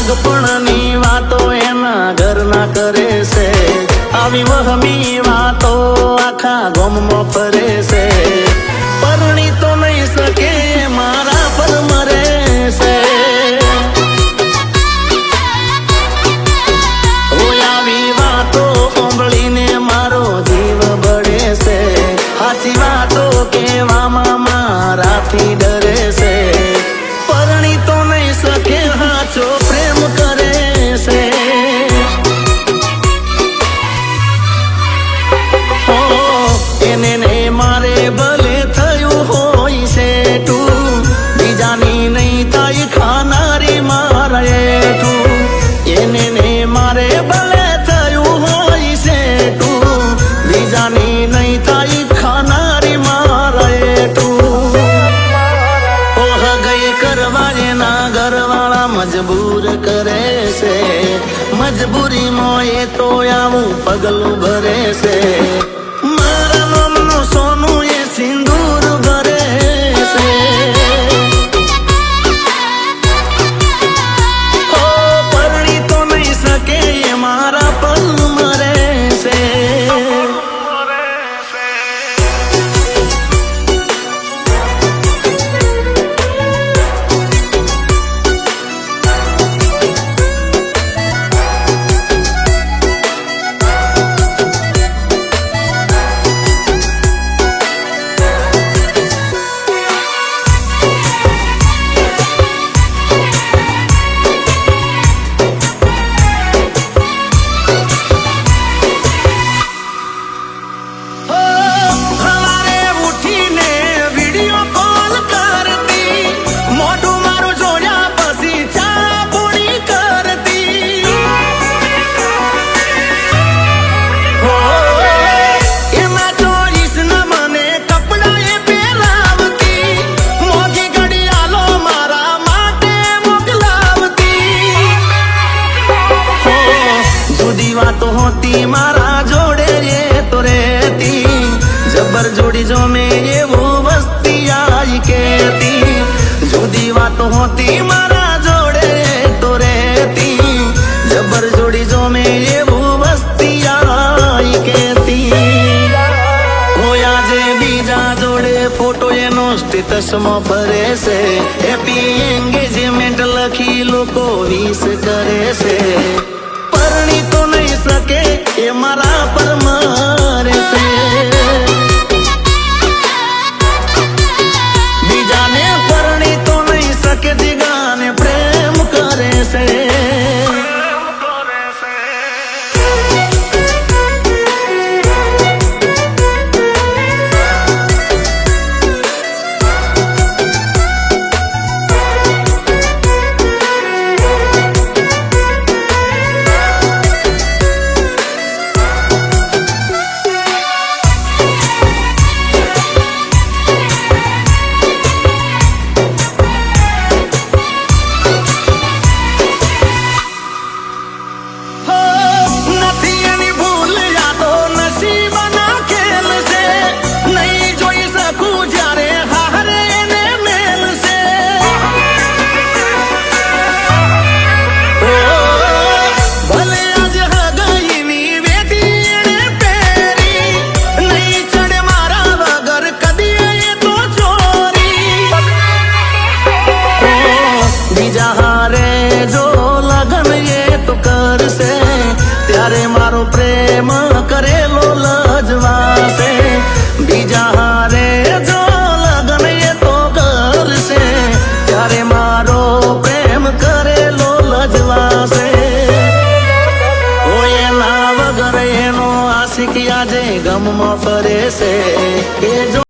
નાગપણની વાતો એના ઘરના કરે છે, આવી વહમી વાતો આખા ગામમાં ફરે છે, પરણી તો નહીં શકે મારા પર મરે છે, આવી વાતો સાંભળીને મારો જીવ બળે છે, સાચી વાતો કહેવામાં મારાથી ડરે છે, પરણી તો નહીં શકે હાચો પ્રેમ કરે છે, એને નહીં મારે ભલે થયું હોય છે તું, બીજાની નહીં થાય ખાનારી મારે તું, એને નહીં મારે ભલે થયું હોય છે તું, બીજાની નહીં થાય ખાનારી મારે તું, ઓહ ગઈ કરવા એના ઘરવાળા મજબૂર કરે છે, મજબૂરીમાં એ તો આવું પગલું ભરે છે, મારા નામનું સોનું એ સિંદૂર ભરે છે, પરણી તો નહીં શકે એ મારા પલ મરે છે, વાતો હોતી મારા જોડે રે તો રહેતી, જબર જોડી જો મેં એવું વસ્તી આવી કેતી, જુદી વાતો હોતી મારા જોડે તો રહેતી, જબર જોડી જો મેં એવું વસ્તી આવી કેતી, હોય આજે બીજા જોડે ફોટો એનો સ્ટેટસમાં ફરે છે, હેપી એન્ગેજમેન્ટ લખી લોકો વિશ કરે છે, પરણી તો નહીં શકે એ મારા પર મરે છે, બીજાને પરણી તો નહીં શકે જીગાને પ્રેમ કરે છે, ત્યારે મારો પ્રેમ કરેલો લજવાશે, બીજા હારે જો લગન એ તો કરશે, ત્યારે મારો પ્રેમ કરેલો લજવાશે, હોય એના વગર એનો આશિક આજે ગમમાં ફરે છે, એ જો